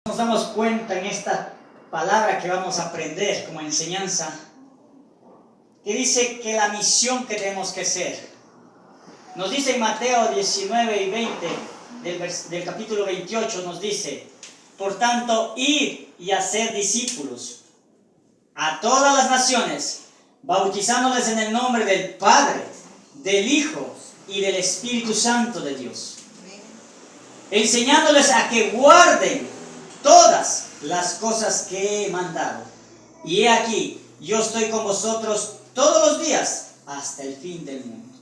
Nos damos cuenta en esta palabra que vamos a aprender como enseñanza, que dice que la misión que tenemos que hacer. Nos dice en Mateo 19 y 20 del capítulo 28, nos dice: por tanto, id y hacer discípulos a todas las naciones, bautizándoles en el nombre del Padre, del Hijo y del Espíritu Santo de Dios, enseñándoles a que guarden todas las cosas que he mandado. Y he aquí, yo estoy con vosotros todos los días hasta el fin del mundo.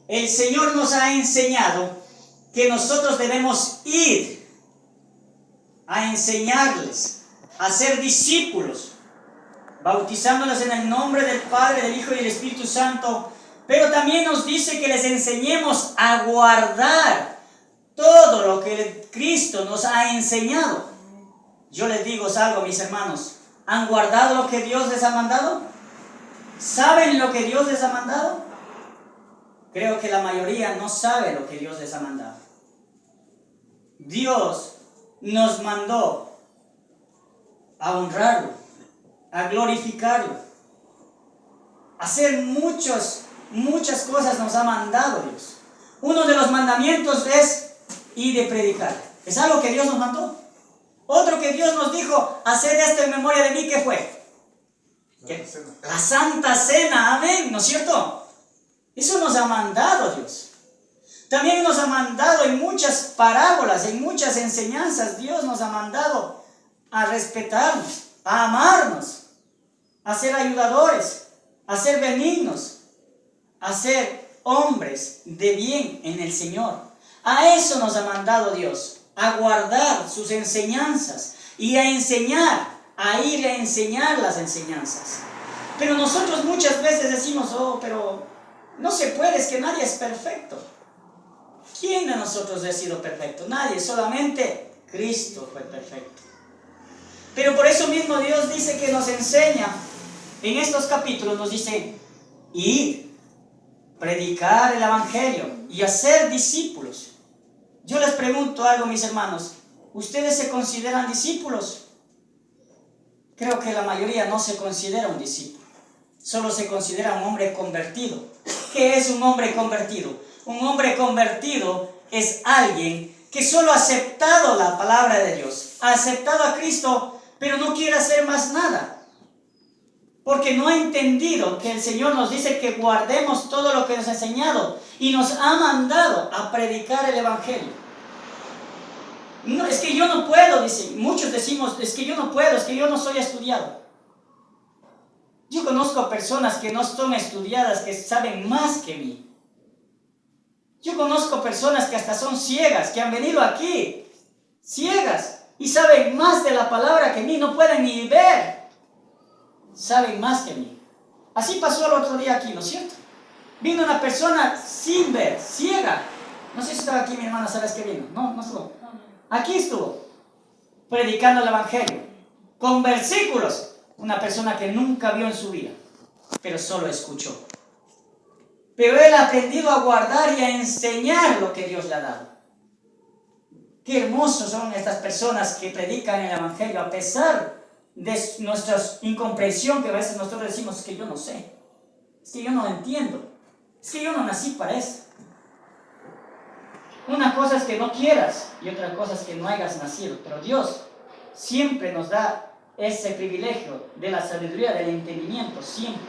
El Señor nos ha enseñado que nosotros debemos ir a enseñarles, a ser discípulos, bautizándoles en el nombre del Padre, del Hijo y del Espíritu Santo, pero también nos dice que les enseñemos a guardar todo lo que Cristo nos ha enseñado. Yo les digo algo, mis hermanos: ¿han guardado lo que Dios les ha mandado? ¿Saben lo que Dios les ha mandado? Creo que la mayoría no sabe lo que Dios les ha mandado. Dios nos mandó a honrarlo, a glorificarlo, a hacer muchas cosas nos ha mandado Dios. Uno de los mandamientos es ir de predicar. ¿Es algo que Dios nos mandó? Otro que Dios nos dijo: haced esto en memoria de mí. ¿Qué fue? La Santa Cena, amén, ¿no es cierto? Eso nos ha mandado Dios. También nos ha mandado en muchas parábolas, en muchas enseñanzas. Dios nos ha mandado a respetarnos, a amarnos, a ser ayudadores, a ser benignos, a ser hombres de bien en el Señor. A eso nos ha mandado Dios, a guardar sus enseñanzas y a enseñar, a ir a enseñar las enseñanzas. Pero nosotros muchas veces decimos: oh, pero no se puede, es que nadie es perfecto. ¿Quién de nosotros ha sido perfecto? Nadie, solamente Cristo fue perfecto. Pero por eso mismo Dios dice que nos enseña, en estos capítulos nos dice: ir, predicar el Evangelio y hacer discípulos. Yo les pregunto algo, mis hermanos: ¿ustedes se consideran discípulos? Creo que la mayoría no se considera un discípulo, solo se considera un hombre convertido. ¿Qué es un hombre convertido? Un hombre convertido es alguien que solo ha aceptado la palabra de Dios, ha aceptado a Cristo, pero no quiere hacer más nada, porque no ha entendido que el Señor nos dice que guardemos todo lo que nos ha enseñado y nos ha mandado a predicar el Evangelio. No, es que yo no puedo, dicen. Muchos decimos: es que yo no puedo, es que yo no soy estudiado. Yo conozco personas que no son estudiadas, que saben más que mí. Yo conozco personas que hasta son ciegas, que han venido aquí, ciegas, y saben más de la palabra que mí, no pueden ni ver. Saben más que mí. Así pasó el otro día aquí, ¿no es cierto? Vino una persona sin ver, ciega. No sé si estaba aquí mi hermana, ¿sabes qué vino? No estuvo. Aquí estuvo, predicando el Evangelio, con versículos. Una persona que nunca vio en su vida, pero solo escuchó. Pero él ha aprendido a guardar y a enseñar lo que Dios le ha dado. Qué hermosos son estas personas que predican el Evangelio a pesar de nuestra incomprensión, que a veces nosotros decimos: es que yo no sé, es que yo no entiendo, es que yo no nací para eso. Una cosa es que no quieras y otra cosa es que no hayas nacido, pero Dios siempre nos da ese privilegio de la sabiduría, del entendimiento, siempre.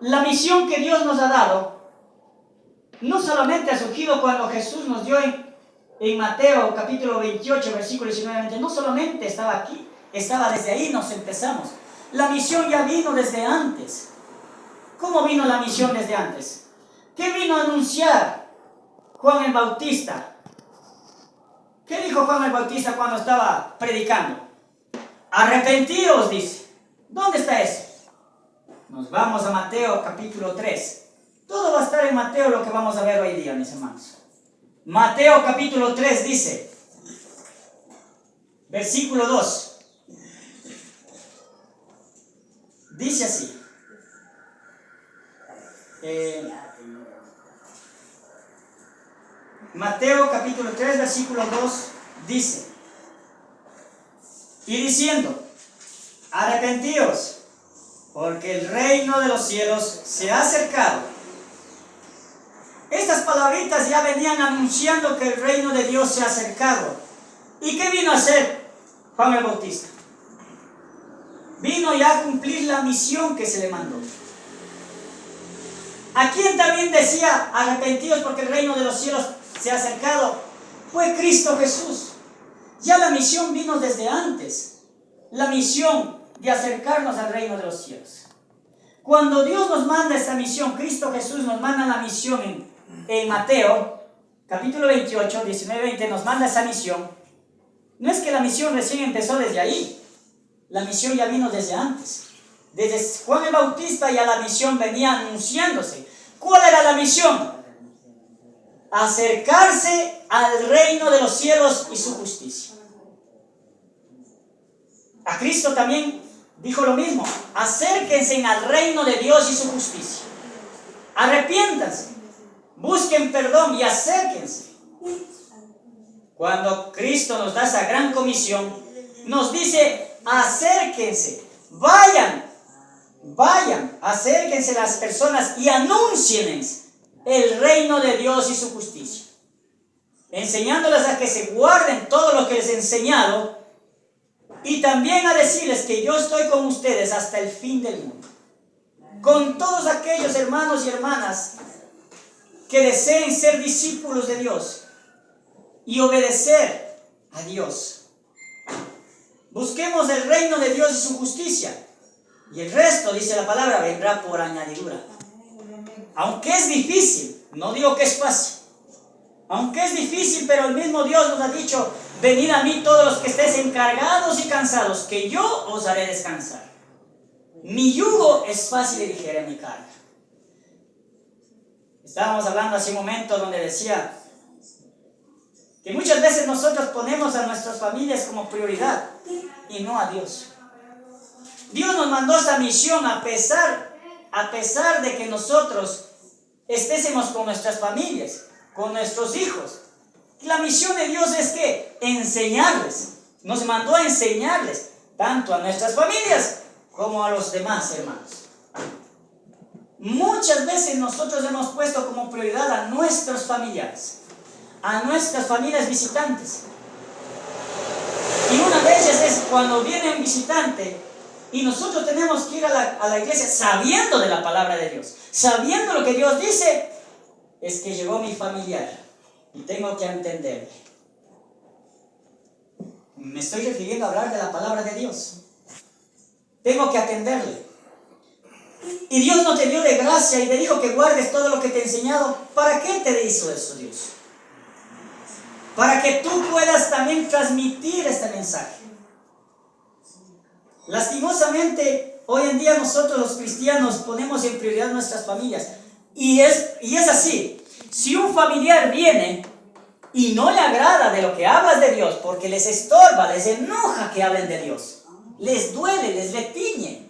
La misión que Dios nos ha dado no solamente ha surgido cuando Jesús nos dio en Mateo capítulo 28, versículo 19, no solamente estaba aquí, estaba desde ahí, nos empezamos. La misión ya vino desde antes. ¿Cómo vino la misión desde antes? ¿Qué vino a anunciar Juan el Bautista? ¿Qué dijo Juan el Bautista cuando estaba predicando? Arrepentíos, dice. ¿Dónde está eso? Nos vamos a Mateo capítulo 3. Todo va a estar en Mateo, lo que vamos a ver hoy día, mis hermanos. Mateo capítulo 3 dice, versículo 2. Dice así. Mateo capítulo 3, versículo 2 dice, y diciendo, arrepentíos, porque el reino de los cielos se ha acercado. Estas palabritas ya venían anunciando que el reino de Dios se ha acercado. ¿Y qué vino a hacer Juan el Bautista? Vino ya a cumplir la misión que se le mandó. ¿A quién también decía arrepentidos porque el reino de los cielos se ha acercado? Fue Cristo Jesús. Ya la misión vino desde antes. La misión de acercarnos al reino de los cielos. Cuando Dios nos manda esta misión, Cristo Jesús nos manda la misión en Mateo, capítulo 28, 19-20, nos manda esa misión. No es que la misión recién empezó desde ahí. La misión ya vino desde antes. Desde Juan el Bautista ya la misión venía anunciándose. ¿Cuál era la misión? Acercarse al reino de los cielos y su justicia. A Cristo también dijo lo mismo. Acérquense al reino de Dios y su justicia. Arrepiéntanse. Busquen perdón y acérquense. Cuando Cristo nos da esa gran comisión, nos dice, acérquense, vayan, acérquense las personas y anúncienles el reino de Dios y su justicia. Enseñándoles a que se guarden todo lo que les he enseñado y también a decirles que yo estoy con ustedes hasta el fin del mundo. Con todos aquellos hermanos y hermanas que deseen ser discípulos de Dios y obedecer a Dios. Busquemos el reino de Dios y su justicia. Y el resto, dice la palabra, vendrá por añadidura. Aunque es difícil, no digo que es fácil. Aunque es difícil, pero el mismo Dios nos ha dicho, venid a mí todos los que estéis encargados y cansados, que yo os haré descansar. Mi yugo es fácil y ligera mi carga. Estábamos hablando hace un momento donde decía que muchas veces nosotros ponemos a nuestras familias como prioridad y no a Dios. Dios nos mandó esta misión a pesar de que nosotros estésemos con nuestras familias, con nuestros hijos. La misión de Dios es que enseñarles. Nos mandó a enseñarles tanto a nuestras familias como a los demás hermanos. Muchas veces nosotros hemos puesto como prioridad a nuestros familiares, a nuestras familias visitantes. Y una de ellas es cuando viene un visitante y nosotros tenemos que ir a la iglesia sabiendo de la palabra de Dios, sabiendo lo que Dios dice, es que llegó mi familiar y tengo que entenderle. Me estoy refiriendo a hablar de la palabra de Dios. Tengo que atenderle. Y Dios no te dio de gracia y te dijo que guardes todo lo que te he enseñado. ¿Para qué te hizo eso Dios? Para que tú puedas también transmitir este mensaje. Lastimosamente, hoy en día nosotros los cristianos ponemos en prioridad nuestras familias. Y es así. Si un familiar viene y no le agrada de lo que hablas de Dios, porque les estorba, les enoja que hablen de Dios, les duele, les retiñe,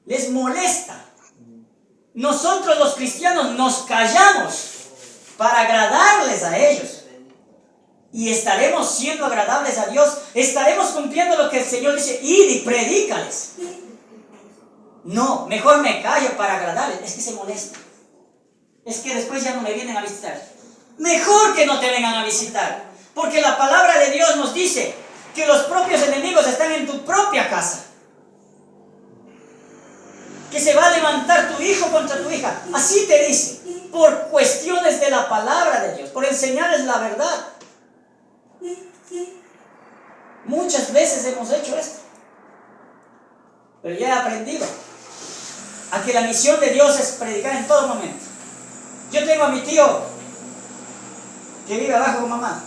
les molesta, nosotros los cristianos nos callamos para agradarles a ellos. Y estaremos siendo agradables a Dios, estaremos cumpliendo lo que el Señor dice, id y predícales. No, mejor me callo para agradarles, es que se molesta. Es que después ya no me vienen a visitar. Mejor que no te vengan a visitar, porque la palabra de Dios nos dice que los propios enemigos están en tu propia casa. Que se va a levantar tu hijo contra tu hija. Así te dice, por cuestiones de la palabra de Dios, por enseñarles la verdad. Muchas veces hemos hecho esto, pero ya he aprendido a que la misión de Dios es predicar en todo momento. Yo tengo a mi tío que vive abajo con mamá.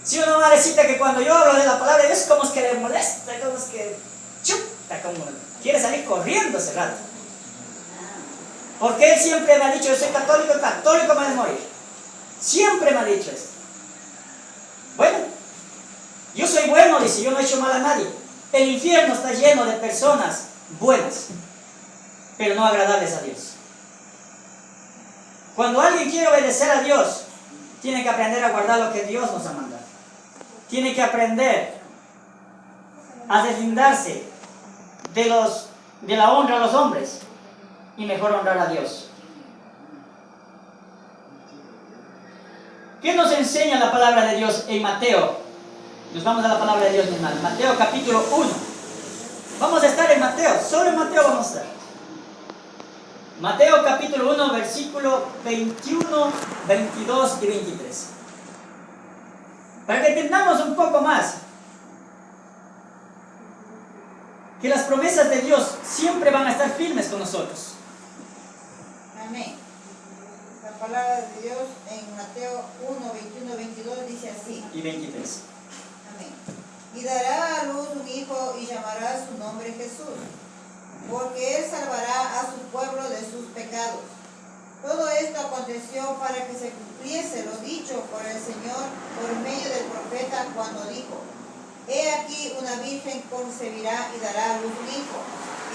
Si una madrecita que cuando yo hablo de la palabra de Dios, como es que le molesta, como es que chuta, como quiere salir corriendo ese rato. Porque él siempre me ha dicho, yo soy católico, católico me ha de morir. Siempre me ha dicho esto. Bueno, yo soy bueno, dice, yo no he hecho mal a nadie. El infierno está lleno de personas buenas, pero no agradables a Dios. Cuando alguien quiere obedecer a Dios, tiene que aprender a guardar lo que Dios nos ha mandado. tiene que aprender a deslindarse de la honra a los hombres y mejor honrar a Dios. ¿Qué nos enseña la palabra de Dios en Mateo? Nos vamos a la palabra de Dios, mi hermano. Mateo capítulo 1. Vamos a estar en Mateo, solo en Mateo vamos a estar. Mateo capítulo 1, versículo 21, 22 y 23. Para que entendamos un poco más que las promesas de Dios siempre van a estar firmes con nosotros. Amén. La palabra de Dios en Mateo 1, 21, 22 dice así. Y 23. Amén. Y dará a luz un hijo y llamará su nombre Jesús, porque él salvará a su pueblo de sus pecados. Todo esto aconteció para que se cumpliese lo dicho por el Señor por medio del profeta cuando dijo: He aquí una virgen concebirá y dará a luz un hijo,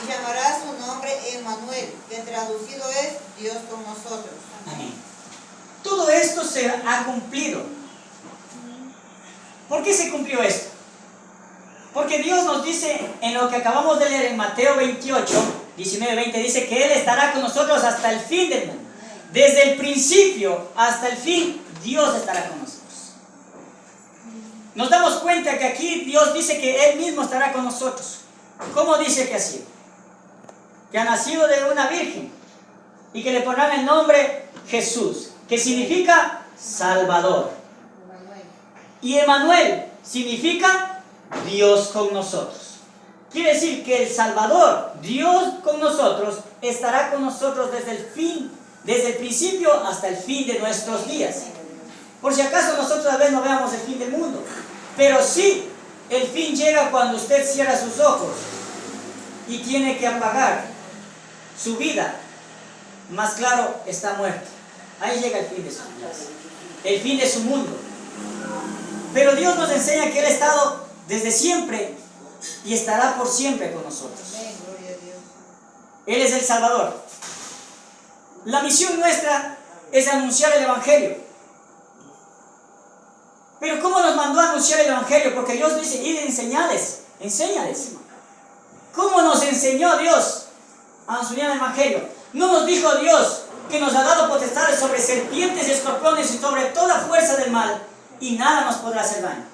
y llamará su nombre Emmanuel, que traducido es Dios con nosotros. Amén. Todo esto se ha cumplido. ¿Por qué se cumplió esto? Porque Dios nos dice en lo que acabamos de leer en Mateo 28, 19, 20, dice que Él estará con nosotros hasta el fin del mundo. Desde el principio hasta el fin, Dios estará con nosotros. Nos damos cuenta que aquí Dios dice que Él mismo estará con nosotros. ¿Cómo dice que ha sido? Que ha nacido de una virgen y que le pondrán el nombre Jesús, que significa Salvador. Y Emmanuel significa Dios con nosotros. Quiere decir que el Salvador, Dios con nosotros, estará con nosotros desde el principio hasta el fin de nuestros días. Por si acaso nosotros a veces no veamos el fin del mundo, pero sí, el fin llega cuando usted cierra sus ojos y tiene que apagar su vida. Más claro, está muerto. Ahí llega el fin de sus días, el fin de su mundo. Pero Dios nos enseña que Él ha estado desde siempre y estará por siempre con nosotros. Él es el Salvador. La misión nuestra es anunciar el Evangelio. Pero ¿cómo nos mandó a anunciar el Evangelio? Porque Dios dice: id y enséñales. ¿Cómo nos enseñó Dios a anunciar el Evangelio? No nos dijo Dios que nos ha dado potestades sobre serpientes y escorpiones y sobre toda fuerza del mal, y nada nos podrá hacer daño.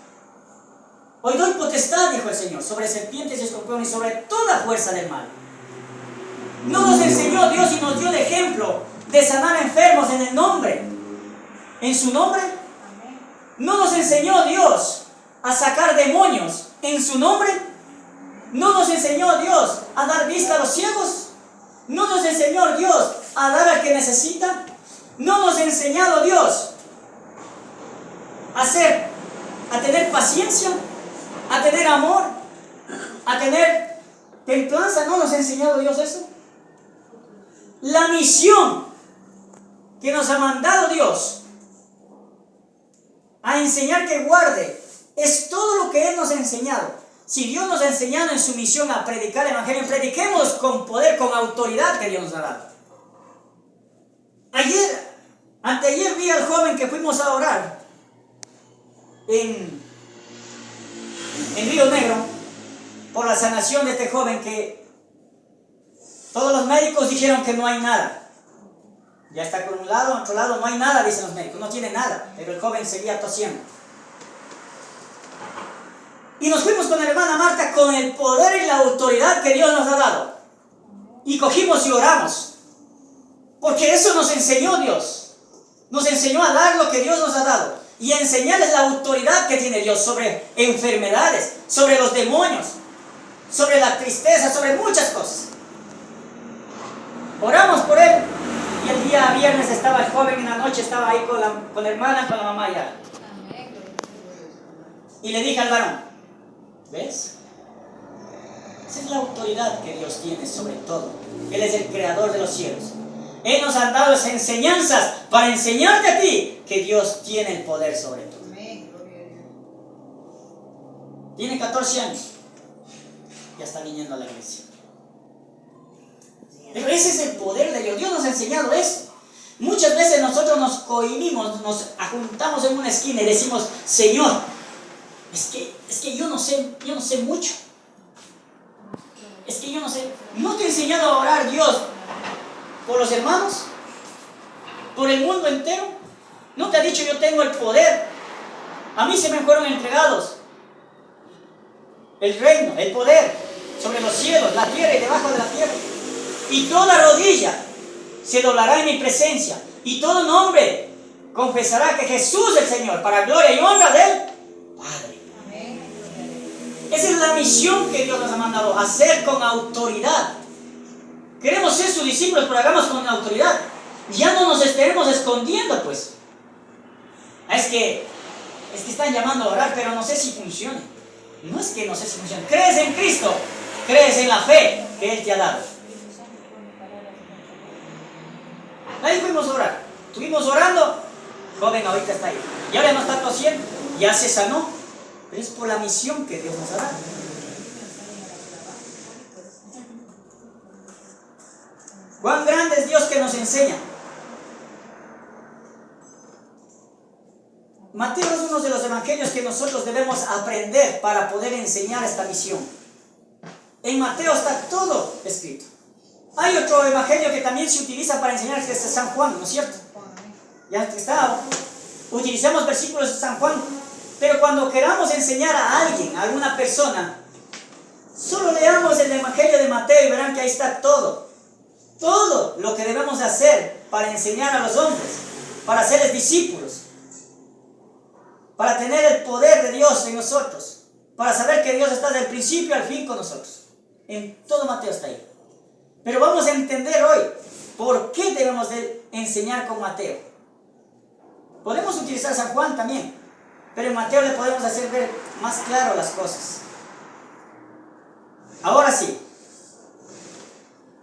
Hoy doy potestad, dijo el Señor, sobre serpientes y escorpiones y sobre toda fuerza del mal. No nos enseñó Dios y nos dio el ejemplo de sanar enfermos en el nombre, en su nombre. No nos enseñó Dios a sacar demonios en su nombre. No nos enseñó Dios a dar vista a los ciegos. No nos enseñó Dios a dar al que necesita. No nos ha enseñado Dios a tener paciencia, a tener amor, a tener templanza. ¿No nos ha enseñado Dios eso? La misión que nos ha mandado Dios a enseñar que guarde es todo lo que Él nos ha enseñado. Si Dios nos ha enseñado en su misión a predicar el Evangelio, prediquemos con poder, con autoridad que Dios nos ha dado. Anteayer vi al joven que fuimos a orar en Río Negro por la sanación de este joven que todos los médicos dijeron que no hay nada. Ya está con un lado, otro lado, no hay nada, dicen los médicos, no tiene nada. Pero el joven seguía tosiendo. Y nos fuimos con la hermana Marta con el poder y la autoridad que Dios nos ha dado. Y cogimos y oramos. Porque eso nos enseñó Dios. Nos enseñó a dar lo que Dios nos ha dado. Y a enseñarles la autoridad que tiene Dios sobre enfermedades, sobre los demonios, sobre la tristeza, sobre muchas cosas. Oramos por él. Y el día viernes estaba el joven, en la noche estaba ahí con la hermana, con la mamá ya. Y le dije al varón: ¿ves? Esa es la autoridad que Dios tiene sobre todo. Él es el creador de los cielos. Él nos ha dado esas enseñanzas para enseñarte a ti que Dios tiene el poder sobre todo. Tiene 14 años. Ya está viniendo a la iglesia. Pero ese es el poder de Dios. Dios nos ha enseñado eso. Muchas veces nosotros nos cohibimos, nos ajuntamos en una esquina y decimos: Señor, Es que yo no sé mucho. Es que yo no sé. ¿No te he enseñado a orar, Dios, por los hermanos? ¿Por el mundo entero? ¿No te ha dicho yo tengo el poder? A mí se me fueron entregados el reino, el poder sobre los cielos, la tierra y debajo de la tierra. Y toda rodilla se doblará en mi presencia y todo nombre confesará que Jesús es el Señor, para gloria y honra del Padre. Amén. Esa es la misión que Dios nos ha mandado, hacer con autoridad. Queremos ser sus discípulos, pero hagamos con autoridad. Ya no nos estaremos escondiendo, pues. Es que están llamando a orar, pero no sé si funciona. No es que no sé si funciona. Crees en Cristo, crees en la fe que Él te ha dado. Ahí fuimos a orar. Estuvimos orando. Joven ahorita está ahí. Ya le no está tosiendo. Ya se sanó. Pero es por la misión que Dios nos ha dado. Cuán grande es Dios que nos enseña. Mateo es uno de los evangelios que nosotros debemos aprender para poder enseñar esta misión. En Mateo está todo escrito. Hay otro evangelio que también se utiliza para enseñar, que es San Juan, ¿no es cierto? Ya está. Utilicemos versículos de San Juan. Pero cuando queramos enseñar a alguien, a alguna persona, solo leamos el evangelio de Mateo y verán que ahí está todo. Todo lo que debemos hacer para enseñar a los hombres, para hacerles discípulos, para tener el poder de Dios en nosotros, para saber que Dios está desde el principio al fin con nosotros. En todo Mateo está ahí. Pero vamos a entender hoy por qué debemos de enseñar con Mateo. Podemos utilizar San Juan también, pero en Mateo le podemos hacer ver más claro las cosas. Ahora sí,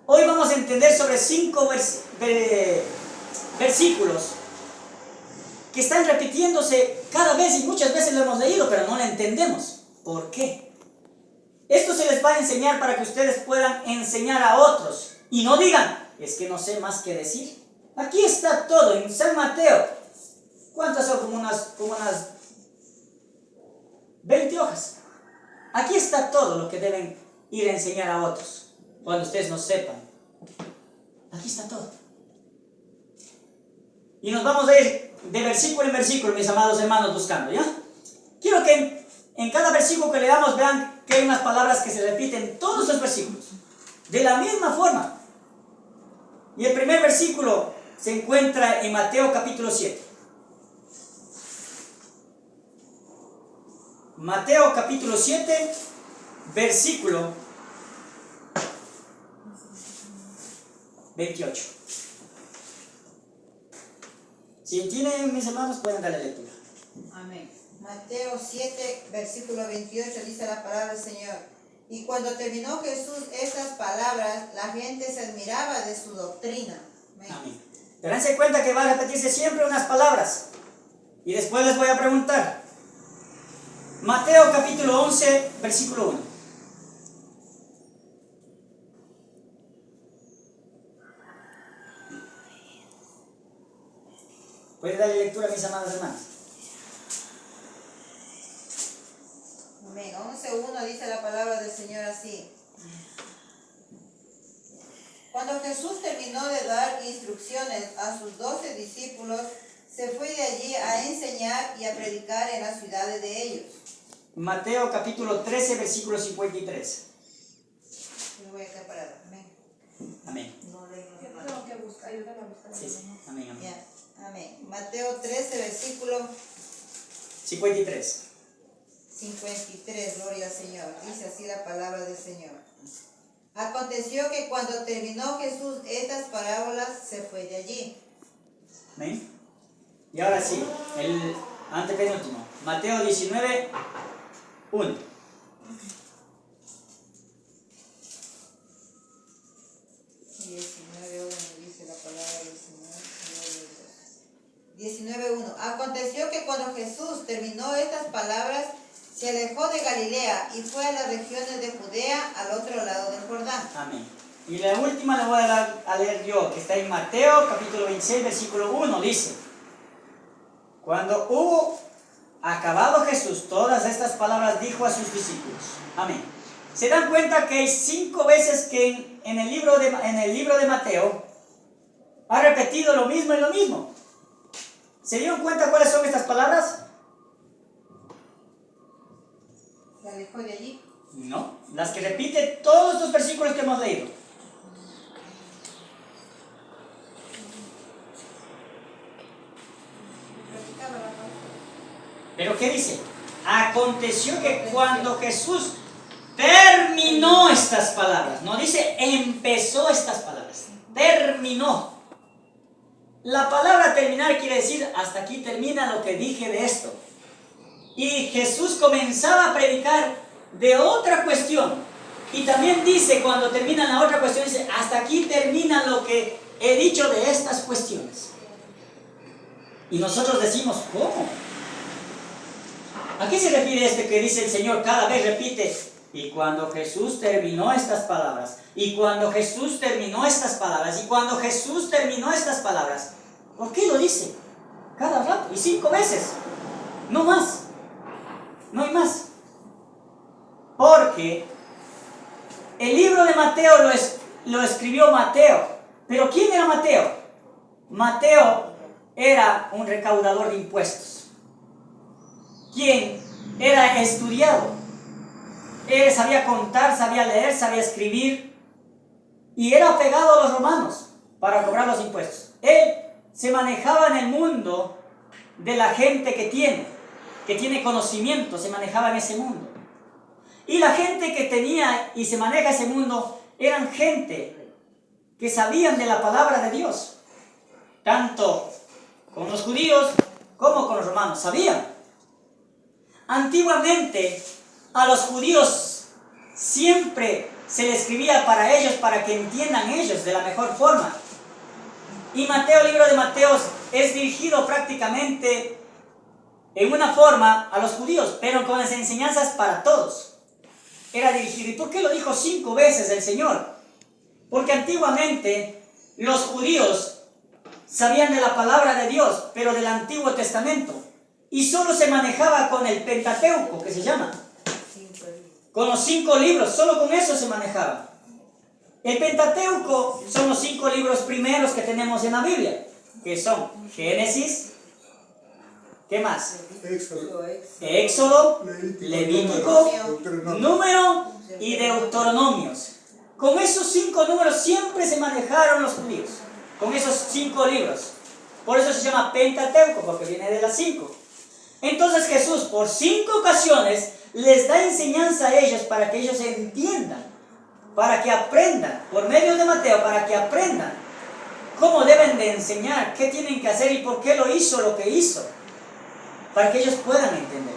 hoy vamos a entender sobre 5 versículos que están repitiéndose cada vez y muchas veces lo hemos leído, pero no lo entendemos. ¿Por qué? Esto se les va a enseñar para que ustedes puedan enseñar a otros y no digan, es que no sé más que decir. Aquí está todo en San Mateo. ¿Cuántas son? Como unas 20 hojas. Aquí está todo lo que deben ir a enseñar a otros cuando ustedes no sepan. Aquí está todo. Y nos vamos a ir de versículo en versículo, mis amados hermanos, buscando, ¿ya? Quiero que en cada versículo que leamos vean que hay unas palabras que se repiten en todos los versículos, de la misma forma. Y el primer versículo se encuentra en Mateo capítulo 7. Mateo capítulo 7, versículo 28. Si tienen, mis hermanos, pueden darle lectura. Amén. Mateo 7, versículo 28 dice la palabra del Señor. Y cuando terminó Jesús estas palabras, la gente se admiraba de su doctrina. Amén. Amén. Dense cuenta que va a repetirse siempre unas palabras. Y después les voy a preguntar. Mateo capítulo 11, versículo 1. ¿Pueden darle lectura a mis amados hermanos? Amén. 11:1 dice la palabra del Señor así. Cuando Jesús terminó de dar instrucciones a sus 12 discípulos, se fue de allí a enseñar y a predicar en las ciudades de ellos. Mateo capítulo 13, versículo 53. Yo voy a quedar parado. Amén. Amén. No leo. Yo tengo que buscar, ayúdame a buscar. Sí, sí. Amén, amén. Ya. Amén. Mateo 13, versículo 53. 53. Gloria al Señor. Dice así la palabra del Señor. Aconteció que cuando terminó Jesús estas parábolas, se fue de allí. Amén. Y ahora sí, el antepenúltimo. Mateo 19, 1. 19:1 dice la palabra del Señor. 19:1. Aconteció que cuando Jesús terminó estas palabras, se alejó de Galilea y fue a las regiones de Judea, al otro lado del Jordán. Amén. Y la última la voy a leer yo, que está en Mateo capítulo 26, versículo 1. Dice: Cuando hubo acabado Jesús todas estas palabras, dijo a sus discípulos. Amén. ¿Se dan cuenta que hay 5 veces que en el libro de Mateo ha repetido lo mismo y lo mismo? ¿Se dieron cuenta cuáles son estas palabras? Se alejó de allí. No, las que repite todos estos versículos que hemos leído. ¿Pero qué dice? Aconteció que cuando Jesús terminó estas palabras, no dice empezó estas palabras, terminó. La palabra terminar quiere decir hasta aquí termina lo que dije de esto. Y Jesús comenzaba a predicar de otra cuestión. Y también dice, cuando termina la otra cuestión, dice, hasta aquí termina lo que he dicho de estas cuestiones. Y nosotros decimos, ¿cómo? ¿A qué se refiere este que dice el Señor? Cada vez repite, y cuando Jesús terminó estas palabras, y cuando Jesús terminó estas palabras, y cuando Jesús terminó estas palabras. ¿Por qué lo dice? Cada rato, y 5 veces. No más. No hay más. Porque el libro de Mateo lo escribió Mateo. ¿Pero quién era Mateo? Mateo era un recaudador de impuestos, quien era estudiado. Él sabía contar, sabía leer, sabía escribir, y era apegado a los romanos para cobrar los impuestos. Él se manejaba en el mundo de la gente que tiene conocimiento, se manejaba en ese mundo. Y la gente que tenía y se maneja ese mundo eran gente que sabían de la palabra de Dios, tanto con los judíos como con los romanos, sabían. Antiguamente a los judíos siempre se les escribía para ellos, para que entiendan ellos de la mejor forma. Y Mateo, el libro de Mateo, es dirigido prácticamente en una forma a los judíos, pero con las enseñanzas para todos. Era dirigido. ¿Y por qué lo dijo 5 veces el Señor? Porque antiguamente los judíos sabían de la palabra de Dios, pero del Antiguo Testamento. Y solo se manejaba con el Pentateuco, que se llama. Con los 5 libros, solo con eso se manejaba. El Pentateuco son los 5 libros primeros que tenemos en la Biblia, que son Génesis, ¿qué más? Éxodo, Levítico, Número y Deuteronomios. Con esos 5 números siempre se manejaron los judíos, con esos 5 libros. Por eso se llama Pentateuco, porque viene de las 5. Entonces Jesús, por 5 ocasiones, les da enseñanza a ellos para que ellos entiendan, para que aprendan, por medio de Mateo, para que aprendan cómo deben de enseñar, qué tienen que hacer y por qué lo hizo lo que hizo, para que ellos puedan entender.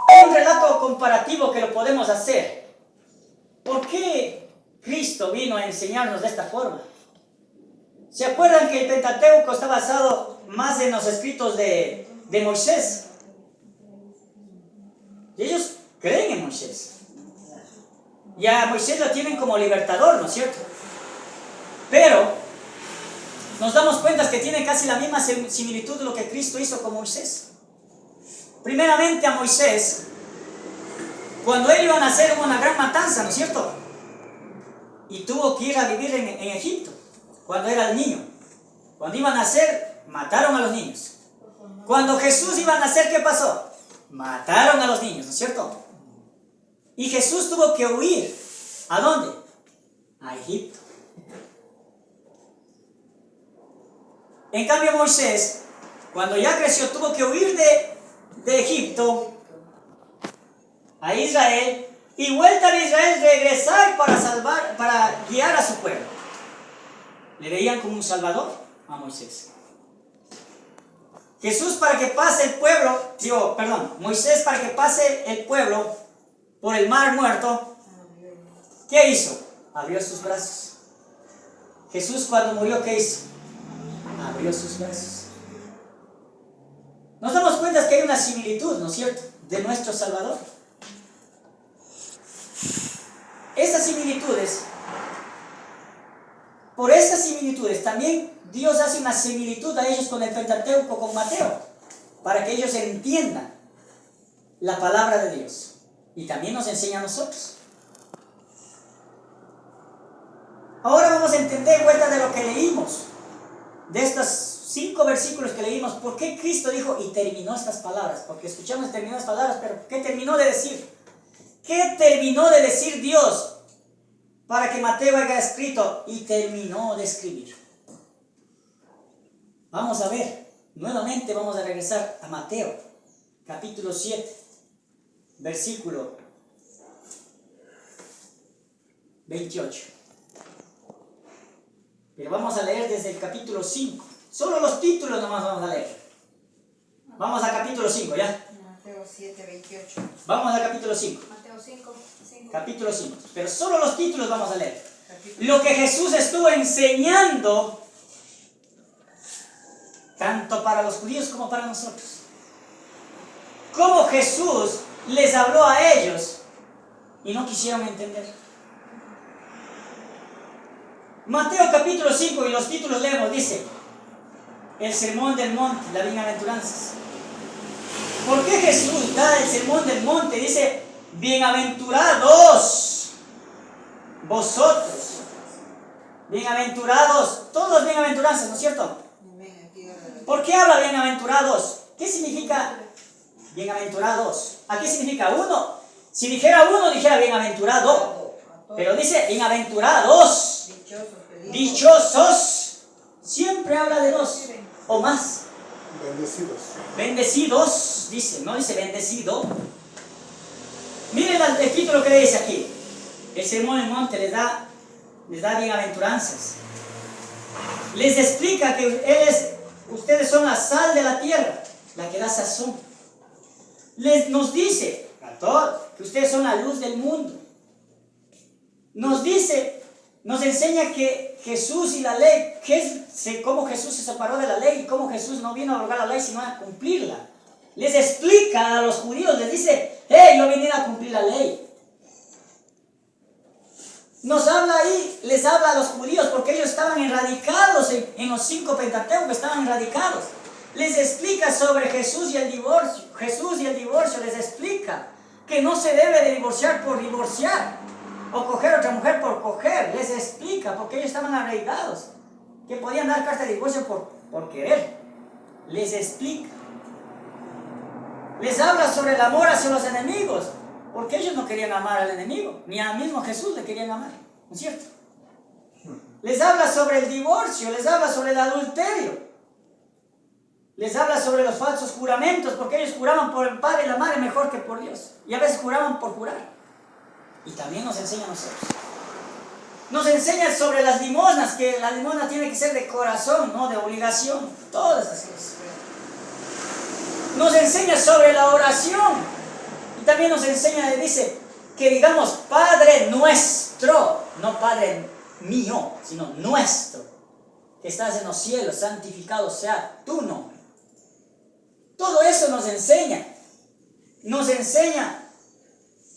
Hay un relato comparativo que lo podemos hacer. ¿Por qué Cristo vino a enseñarnos de esta forma? ¿Se acuerdan que el Pentateuco está basado más en los escritos de Moisés? Y ellos creen en Moisés. Y a Moisés lo tienen como libertador, ¿no es cierto? Pero nos damos cuenta que tiene casi la misma similitud de lo que Cristo hizo con Moisés. Primeramente a Moisés, cuando él iba a nacer hubo una gran matanza, ¿no es cierto? Y tuvo que ir a vivir en Egipto, cuando era el niño. Cuando iba a nacer, mataron a los niños. Cuando Jesús iba a nacer, ¿qué pasó? Mataron a los niños, ¿no es cierto? Y Jesús tuvo que huir. ¿A dónde? A Egipto. En cambio Moisés, cuando ya creció, tuvo que huir de Egipto a Israel, y vuelta a Israel, regresar para guiar a su pueblo. Le veían como un salvador a Moisés. Jesús para que pase el pueblo, Moisés para que pase el pueblo por el mar muerto, ¿qué hizo? Abrió sus brazos. Jesús cuando murió, ¿qué hizo? Abrió sus brazos. Nos damos cuenta que hay una similitud, ¿no es cierto?, de nuestro Salvador. Esas similitudes por estas similitudes, también Dios hace una similitud a ellos con el Pentateuco, con Mateo, para que ellos entiendan la palabra de Dios. Y también nos enseña a nosotros. Ahora vamos a entender en vuelta de lo que leímos, de estos 5 versículos que leímos, por qué Cristo dijo y terminó estas palabras. Porque escuchamos terminó estas palabras, pero ¿qué terminó de decir? ¿Qué terminó de decir Dios para que Mateo haya escrito y terminó de escribir? Vamos a ver, nuevamente vamos a regresar a Mateo, capítulo 7, versículo 28. Pero vamos a leer desde el capítulo 5. Solo los títulos nomás vamos a leer. Vamos a capítulo 5, ¿ya? Mateo 7, 28. Vamos a capítulo 5. Mateo 5. Capítulo 5. Pero solo los títulos vamos a leer. Capítulo. Lo que Jesús estuvo enseñando, tanto para los judíos como para nosotros. Cómo Jesús les habló a ellos y no quisieron entender. Mateo capítulo 5 y los títulos leemos, dice, el sermón del monte, las bienaventuranzas. ¿Por qué Jesús da el sermón del monte? Dice, bienaventurados vosotros, bienaventurados, todos bienaventuranzas, ¿no es cierto? Amén. Aquí habla. ¿Por qué habla bienaventurados? ¿Qué significa bienaventurados? ¿A qué significa uno? Si dijera uno, dijera bienaventurado. A todos. Pero dice bienaventurados, Dichosos, felices. dichosos. Siempre habla de dos o más. Bendecidos. Bendecidos, dice, no dice bendecido. Miren el título que le dice aquí. El sermón del monte les da bienaventuranzas. Les explica que ustedes son la sal de la tierra, la que da sazón. Nos dice a todos que ustedes son la luz del mundo. Nos enseña que Jesús y la ley, cómo Jesús se separó de la ley y cómo Jesús no vino a abrogar la ley sino a cumplirla. Les explica a los judíos, les dice, hey, yo vine a cumplir la ley. Nos habla ahí, les habla a los judíos porque ellos estaban erradicados en los 5 Pentateucos, estaban erradicados. Les explica sobre Jesús y el divorcio. Jesús y el divorcio les explica que no se debe de divorciar por divorciar o coger otra mujer por coger. Les explica porque ellos estaban arraigados que podían dar carta de divorcio por querer. Les explica. Les habla sobre el amor hacia los enemigos porque ellos no querían amar al enemigo, ni al mismo Jesús le querían amar, ¿no es cierto? Les habla sobre el divorcio, les habla sobre el adulterio, les habla sobre los falsos juramentos, porque ellos juraban por el Padre y la Madre mejor que por Dios, y a veces juraban por jurar. Y también nos enseña a nosotros. Nos enseña sobre las limosnas, que la limosna tiene que ser de corazón, no de obligación, todas esas cosas. Nos enseña sobre la oración. Y también nos enseña, dice, que digamos Padre nuestro, no Padre mío, sino nuestro, que estás en los cielos, santificado sea tu nombre. Todo eso nos enseña. Nos enseña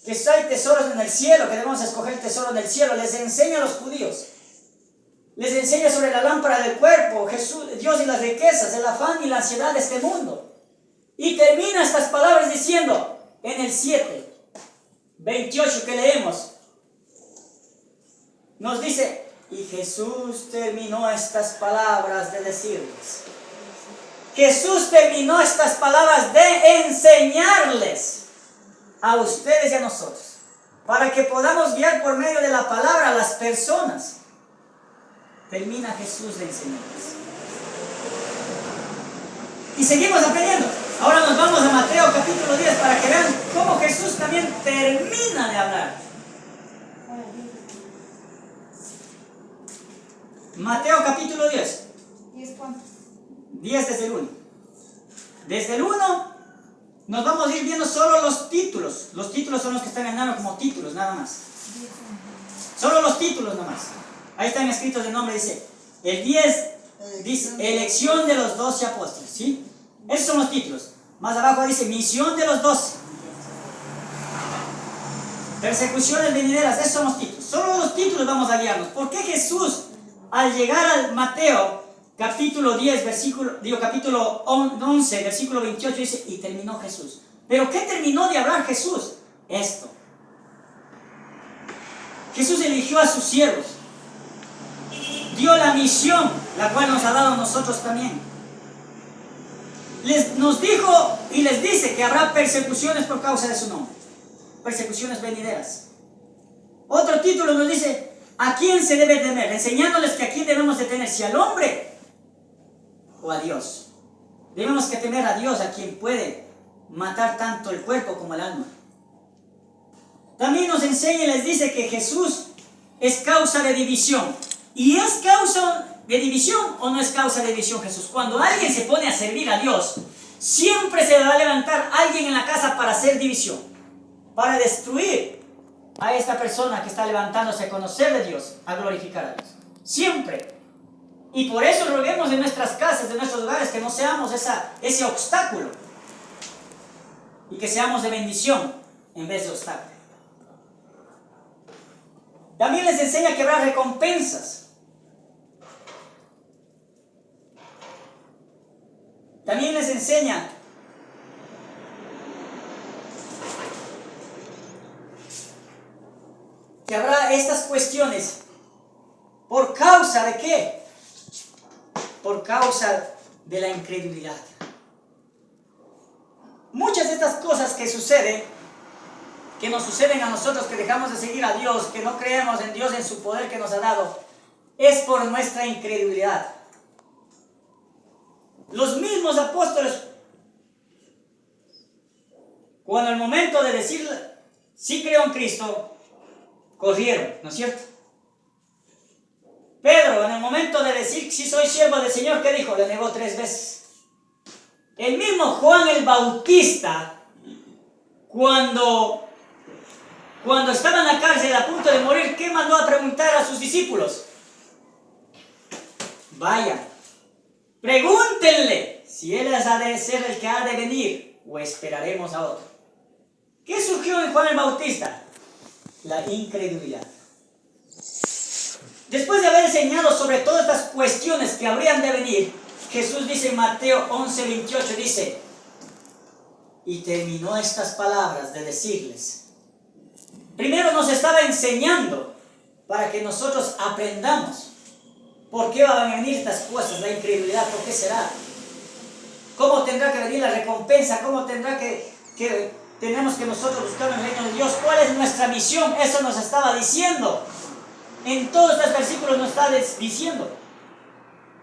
que hay tesoros en el cielo, que debemos escoger el tesoro en el cielo. Les enseña a los judíos. Les enseña sobre la lámpara del cuerpo, Jesús, Dios y las riquezas, el afán y la ansiedad de este mundo. Y termina estas palabras diciendo, en el 7, 28 que leemos, nos dice, y Jesús terminó estas palabras de decirles. Jesús terminó estas palabras de enseñarles a ustedes y a nosotros, para que podamos guiar por medio de la palabra a las personas. Termina Jesús de enseñarles. Y seguimos aprendiendo. Ahora nos vamos a Mateo capítulo 10 para que vean cómo Jesús también termina de hablar. Mateo capítulo 10. ¿Y es cuánto? 10 desde el 1. Desde el 1 nos vamos a ir viendo solo los títulos. Los títulos son los que están en nada como títulos, nada más. Solo los títulos nomás. Ahí están escritos el nombre, dice. El 10 dice elección de los 12 apóstoles, ¿sí? Esos son los títulos. Más abajo dice misión de los 12. Persecuciones venideras, esos son los títulos. Solo los títulos vamos a guiarnos. ¿Por qué Jesús al llegar al Mateo, capítulo 10, capítulo 11, versículo 28, dice, y terminó Jesús. ¿Pero qué terminó de hablar Jesús? Esto. Jesús eligió a sus siervos, dio la misión, la cual nos ha dado a nosotros también. Nos dijo y les dice que habrá persecuciones por causa de su nombre, persecuciones venideras. Otro título nos dice, ¿a quién se debe temer? Enseñándoles que a quién debemos de temer, si al hombre o a Dios. Debemos que temer a Dios, a quien puede matar tanto el cuerpo como el alma. También nos enseña y les dice que Jesús es causa de división. ¿Y es causa de división o no es causa de división Jesús? Cuando alguien se pone a servir a Dios, siempre se va a levantar alguien en la casa para hacer división, para destruir a esta persona que está levantándose a conocer de Dios, a glorificar a Dios. Siempre. Y por eso roguemos en nuestras casas, en nuestros hogares, que no seamos ese obstáculo. Y que seamos de bendición en vez de obstáculo. También les enseña que habrá recompensas. También les enseña que habrá estas cuestiones. ¿Por causa de qué? Por causa de la incredulidad. Muchas de estas cosas que nos suceden a nosotros, que dejamos de seguir a Dios, que no creemos en Dios, en su poder que nos ha dado, es por nuestra incredulidad. Los mismos apóstoles, cuando al momento de decir sí creo en Cristo, corrieron, ¿no es cierto? Pedro, en el momento de decir sí soy siervo del Señor, ¿qué dijo? Le negó 3 veces. El mismo Juan el Bautista, cuando estaba en la cárcel a punto de morir, ¿qué mandó a preguntar a sus discípulos? Vayan, pregúntenle si él ha de ser el que ha de venir o esperaremos a otro. ¿Qué surgió en Juan el Bautista? La incredulidad. Después de haber enseñado sobre todas estas cuestiones que habrían de venir, Jesús dice en Mateo 11:28, dice, y terminó estas palabras de decirles. Primero nos estaba enseñando para que nosotros aprendamos por qué van a venir estas cosas, la incredulidad, por qué será, cómo tendrá que venir la recompensa, cómo tendrá que tenemos que nosotros buscar el reino de Dios, cuál es nuestra misión. Eso nos estaba diciendo. En todos estos versículos nos está diciendo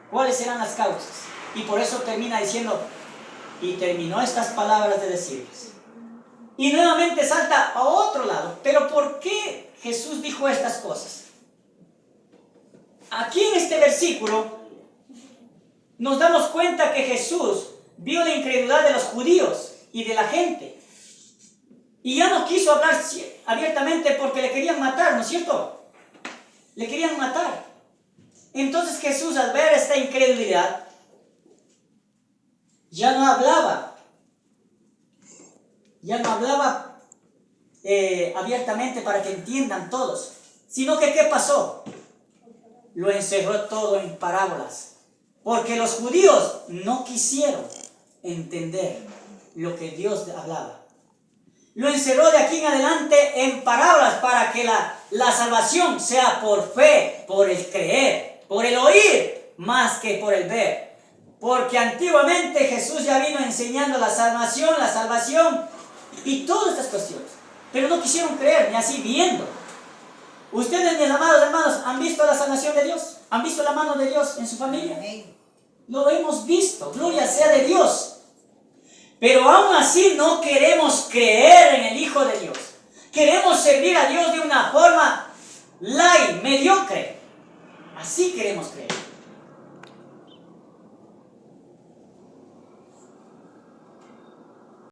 cuáles serán las causas. Y por eso termina diciendo, y terminó estas palabras de decirles. Y nuevamente salta a otro lado. Pero ¿por qué Jesús dijo estas cosas? Aquí en este versículo nos damos cuenta que Jesús vio la incredulidad de los judíos y de la gente. Y ya no quiso hablar abiertamente porque le querían matar, ¿no es cierto? Le querían matar. Entonces Jesús, al ver esta incredulidad, ya no hablaba abiertamente para que entiendan todos, sino que ¿qué pasó? Lo encerró todo en parábolas, porque los judíos no quisieron entender lo que Dios hablaba. Lo encerró de aquí en adelante en parábolas para que la salvación sea por fe, por el creer, por el oír, más que por el ver. Porque antiguamente Jesús ya vino enseñando la salvación y todas estas cuestiones. Pero no quisieron creer, ni así viendo. Ustedes, mis amados hermanos, ¿han visto la salvación de Dios? ¿Han visto la mano de Dios en su familia? Lo hemos visto, gloria sea de Dios. Pero aún así no queremos creer en el Hijo de Dios. Queremos servir a Dios de una forma light, mediocre. Así queremos creer.